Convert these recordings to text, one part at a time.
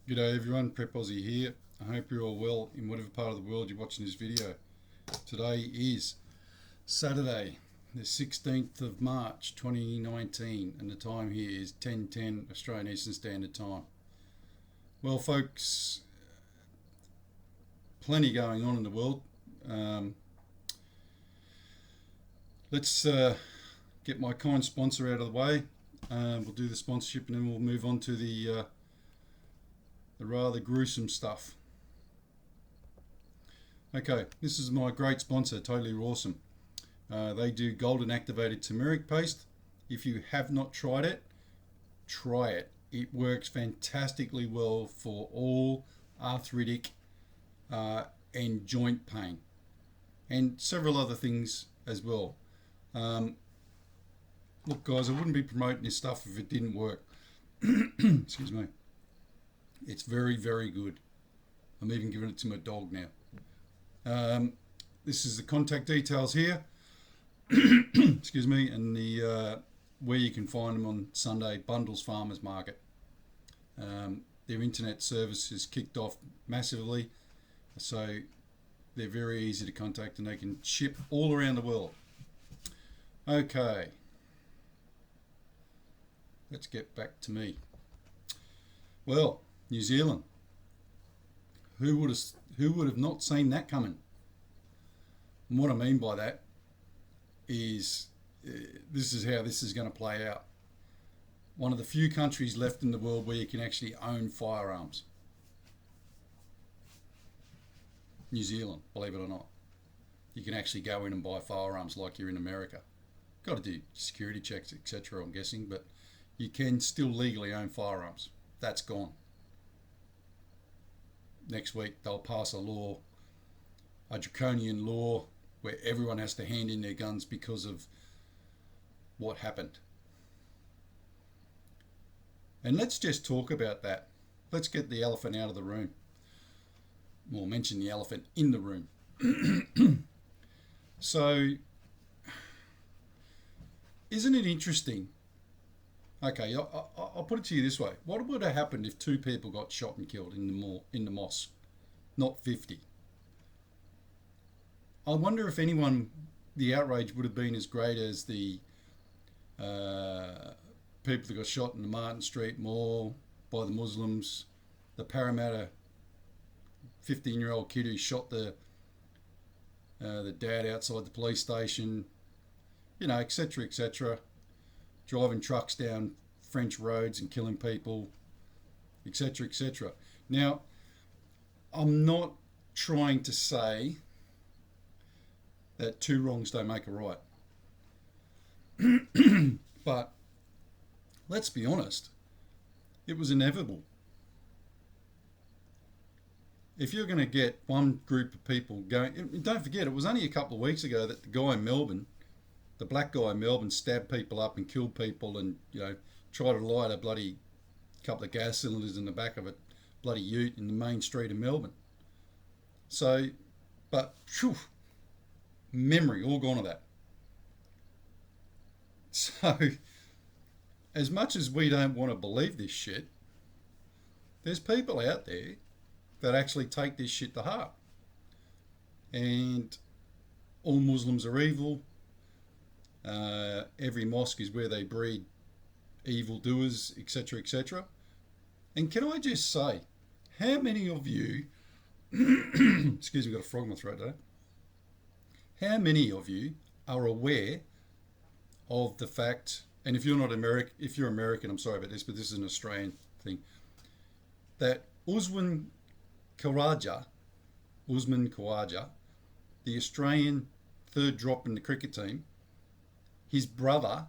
G'day everyone, Prep Aussie here. I hope you're all well in whatever part of the world you're watching this video. Today is Saturday, the 16th of March 2019, and the time here is 10:10 Australian Eastern Standard Time. Well folks, plenty going on in the world. Let's get my kind sponsor out of the way. We'll do the sponsorship and then we'll move on to the rather gruesome stuff. Okay, this is my great sponsor, Totally Awesome. They do golden activated turmeric paste. If you have not tried it, try it. It works fantastically well for all arthritic and joint pain, and several other things as well. Look guys, I wouldn't be promoting this stuff if it didn't work. Excuse me. It's very, very good. I'm even giving it to my dog now. This is the contact details here. Excuse me, and the where you can find them on Sunday, Bundles Farmers Market. Their internet service is kicked off massively, so they're very easy to contact and they can ship all around the world. Okay, let's get back to me. Well, New Zealand. Who would have not seen that coming? And what I mean by that is this is how this is going to play out. One of the few countries left in the world where you can actually own firearms. New Zealand, believe it or not. You can actually go in and buy firearms like you're in America. Got to do security checks, etc., I'm guessing, but you can still legally own firearms. That's gone. Next week they'll pass a law, a draconian law, where everyone has to hand in their guns because of what happened. And let's just talk about that. Let's get the elephant out of the room. We'll mention the elephant in the room. So, isn't it interesting? Okay, I'll put it to you this way. What would have happened if 2 people got shot and killed in the mosque? Not 50. I wonder if the outrage would have been as great as the people that got shot in the Martin Street Mall by the Muslims, the Parramatta 15-year-old kid who shot the dad outside the police station, etc., etc., driving trucks down French roads and killing people, etc., etc. Now, I'm not trying to say that 2 wrongs don't make a right. But let's be honest, it was inevitable. If you're going to get one group of people going, don't forget, it was only a couple of weeks ago that the guy in Melbourne, the black guy in Melbourne, stabbed people up and killed people and, tried to light a bloody couple of gas cylinders in the back of a bloody ute in the main street of Melbourne. So, but, phew, memory, all gone of that. So, as much as we don't want to believe this shit, there's people out there that actually take this shit to heart. And all Muslims are evil. Every mosque is where they breed evildoers, etc., etc. And can I just say, how many of you, excuse me, got a frog in my throat there. How many of you are aware of the fact, and if you're not American, if you're American, I'm sorry about this, but this is an Australian thing, that Usman Khawaja, the Australian third drop in the cricket team, his brother,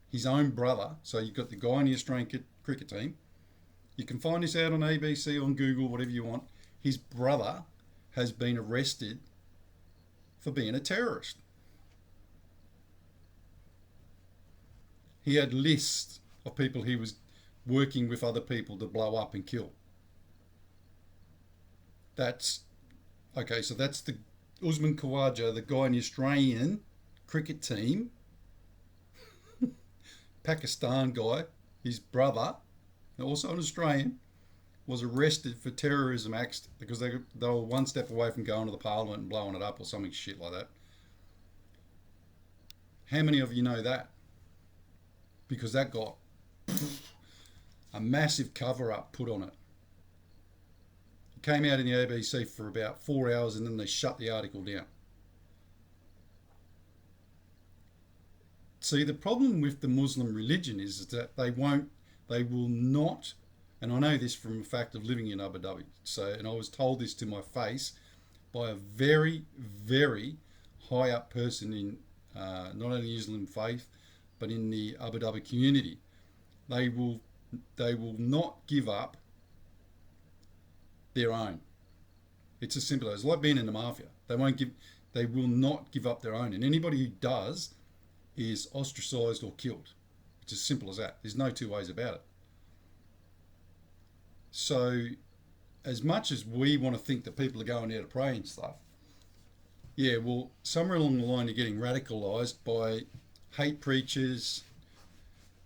his own brother, so you've got the guy in the Australian cricket team, you can find this out on ABC, on Google, whatever you want, his brother has been arrested for being a terrorist. He had lists of people he was working with other people to blow up and kill. That's okay, so that's the Usman Khawaja, the guy in the Australian cricket team, Pakistan guy, his brother, also an Australian, was arrested for terrorism acts because they were one step away from going to the parliament and blowing it up or something shit like that. How many of you know that? Because that got a massive cover-up put on it. It came out in the ABC for about 4 hours and then they shut the article down. See, the problem with the Muslim religion is that they will not, and I know this from the fact of living in Abu Dhabi, and I was told this to my face by a very, very high up person in not only Muslim faith, but in the Abu Dhabi community. They will not give up their own. It's as simple as like being in the mafia. They will not give up their own, and anybody who does is ostracised or killed. It's as simple as that. There's no two ways about it. So, as much as we want to think that people are going out to pray and stuff, yeah, well, somewhere along the line you're getting radicalised by hate preachers,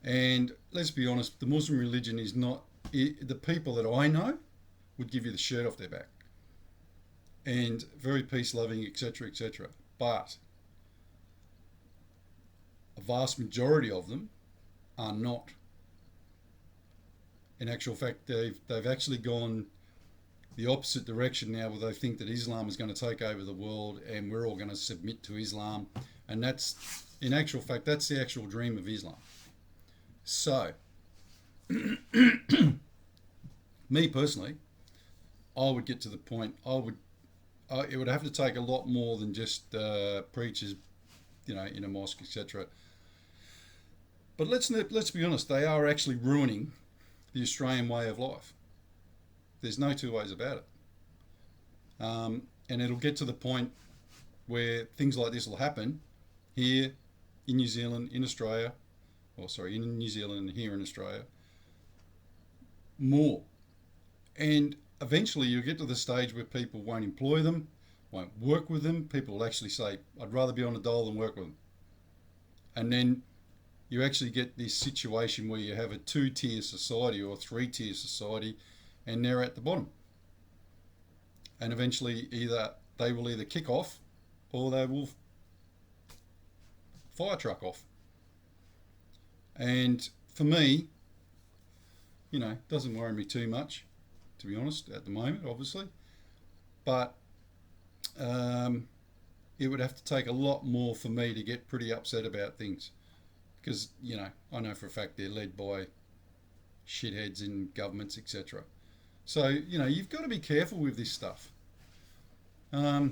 and let's be honest, the Muslim religion is not, the people that I know would give you the shirt off their back, and very peace-loving, etc., etc. But a vast majority of them are not. In actual fact, they've actually gone the opposite direction now, where they think that Islam is going to take over the world and we're all going to submit to Islam, and that's, in actual fact, that's the actual dream of Islam. So, me personally, I would get to the point, it would have to take a lot more than just preachers, in a mosque, etc. But let's be honest, they are actually ruining the Australian way of life. There's no two ways about it. And it'll get to the point where things like this will happen here in New Zealand, in Australia, in New Zealand and here in Australia, more. And eventually you'll get to the stage where people won't employ them, won't work with them. People will actually say, I'd rather be on a dole than work with them. And then you actually get this situation where you have a 2-tier society or a 3-tier society, and they're at the bottom. And eventually they will either kick off or they will fire truck off. And for me, it doesn't worry me too much, to be honest, at the moment, obviously. But it would have to take a lot more for me to get pretty upset about things. Because, I know for a fact they're led by shitheads in governments, etc. So, you've got to be careful with this stuff. 49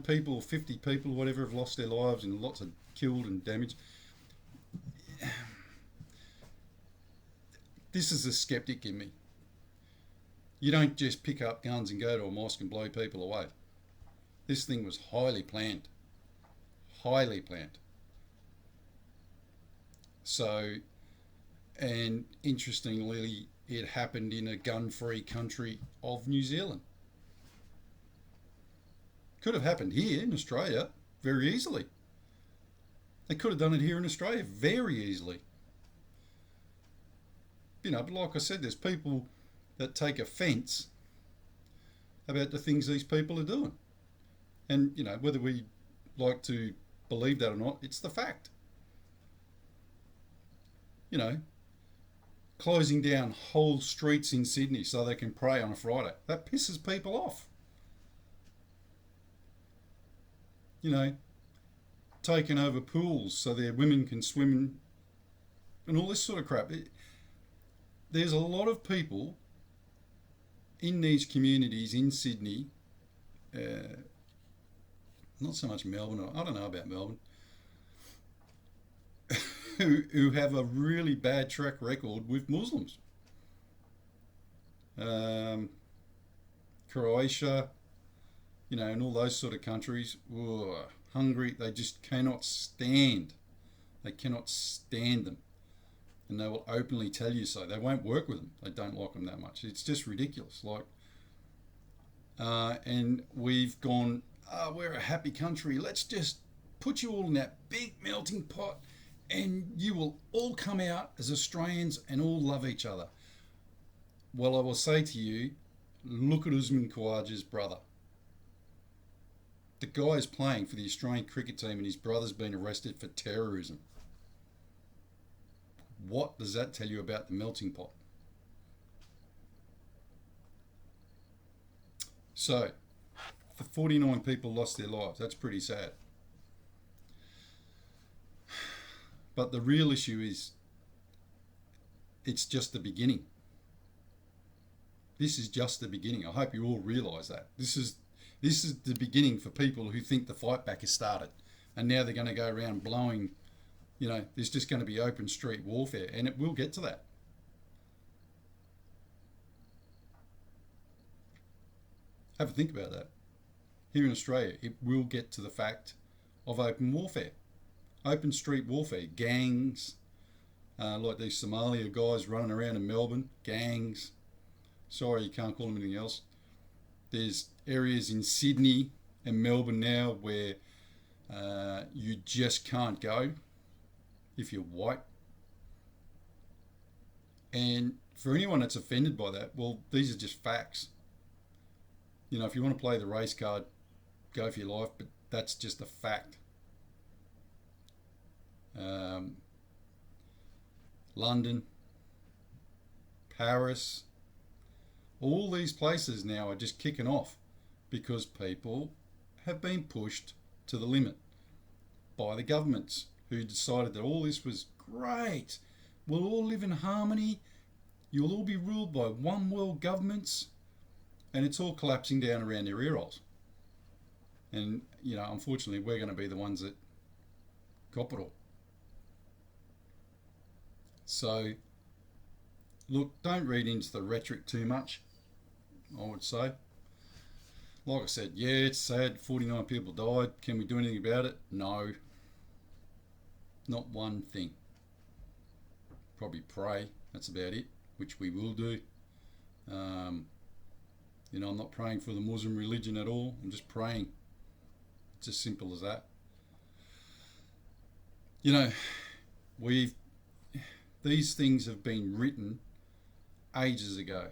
people, 50 people, whatever, have lost their lives and lots of killed and damaged. This is the skeptic in me. You don't just pick up guns and go to a mosque and blow people away. This thing was highly planned. Highly planned. So, and interestingly, it happened in a gun-free country of New Zealand. Could have happened here in Australia very easily. They could have done it here in Australia very easily. But like I said, there's people that take offence about the things these people are doing. And, whether we like to believe that or not, it's the fact. Closing down whole streets in Sydney so they can pray on a Friday. That pisses people off. Taking over pools so their women can swim and all this sort of crap. There's a lot of people in these communities in Sydney, not so much Melbourne, I don't know about Melbourne, who have a really bad track record with Muslims. Croatia, and all those sort of countries, Hungary, they just cannot stand. They cannot stand them. And they will openly tell you so. They won't work with them. They don't like them that much. It's just ridiculous. And we've gone, we're a happy country. Let's just put you all in that big melting pot and you will all come out as Australians and all love each other. Well, I will say to you, look at Usman Khawaja's brother. The guy is playing for the Australian cricket team and his brother's been arrested for terrorism. What does that tell you about the melting pot? So, the 49 people lost their lives. That's pretty sad. But the real issue is it's just the beginning. This is just the beginning. I hope you all realise that. This is the beginning for people who think the fight back has started. And now they're going to go around blowing, there's just going to be open street warfare. And it will get to that. Have a think about that. Here in Australia, it will get to the fact of open warfare. Open street warfare. Gangs, like these Somalia guys running around in Melbourne. Gangs. Sorry, you can't call them anything else. There's areas in Sydney and Melbourne now where you just can't go if you're white. And for anyone that's offended by that, well, these are just facts. If you want to play the race card, go for your life, but that's just a fact. London, Paris, all these places now are just kicking off because people have been pushed to the limit by the governments who decided that all this was great. We'll all live in harmony. You'll all be ruled by one world governments. And it's all collapsing down around their ear holes. And, unfortunately, we're going to be the ones that cop it all. So, look, don't read into the rhetoric too much, I would say. Like I said, yeah, it's sad, 49 people died. Can we do anything about it? No. Not one thing. Probably pray, that's about it, which we will do. I'm not praying for the Muslim religion at all. I'm just praying. It's as simple as that. These things have been written ages ago.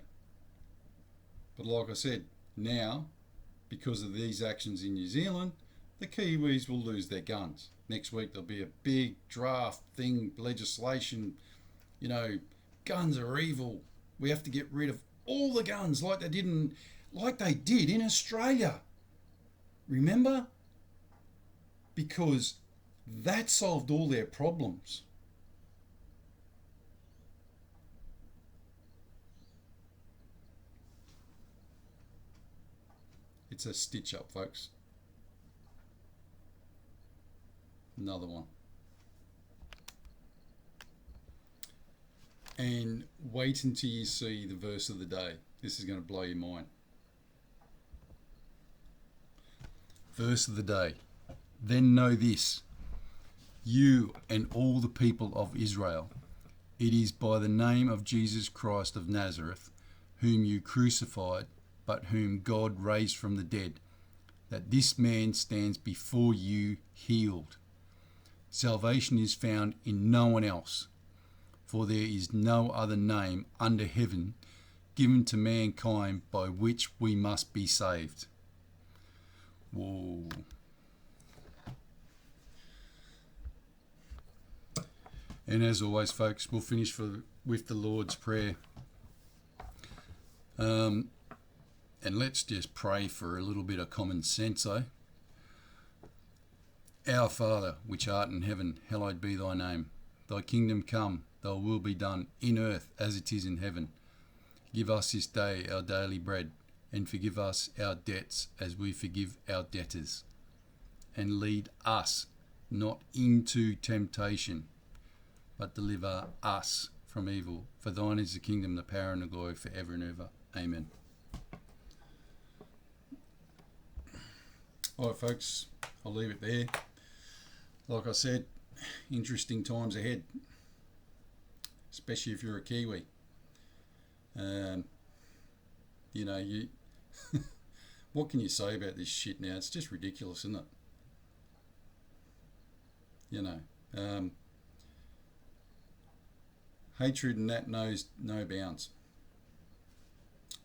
But like I said, now, because of these actions in New Zealand, the Kiwis will lose their guns. Next week there'll be a big draft thing, legislation, guns are evil. We have to get rid of all the guns like they did in Australia. Remember? Because that solved all their problems. It's a stitch up, folks. Another one. And wait until you see the verse of the day. This is going to blow your mind. Verse of the day. Then know this, you and all the people of Israel, it is by the name of Jesus Christ of Nazareth, whom you crucified, but whom God raised from the dead, that this man stands before you healed. Salvation is found in no one else, for there is no other name under heaven given to mankind by which we must be saved. Whoa. And as always, folks, we'll finish with the Lord's Prayer. And let's just pray for a little bit of common sense, eh? Our Father, which art in heaven, hallowed be thy name. Thy kingdom come, thy will be done, in earth as it is in heaven. Give us this day our daily bread, and forgive us our debts as we forgive our debtors. And lead us not into temptation, but deliver us from evil. For thine is the kingdom, the power, and the glory forever and ever. Amen. All right, folks, I'll leave it there. Like I said, interesting times ahead, especially if you're a Kiwi. You what can you say about this shit now? It's just ridiculous, isn't it? Hatred and that knows no bounds.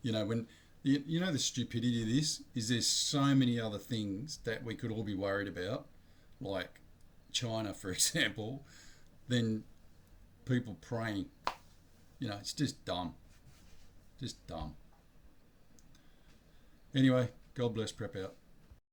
You know, when you know the stupidity of this is there's so many other things that we could all be worried about, like China, for example, than people praying. You know, it's just dumb. Just dumb. Anyway, God bless, prep out.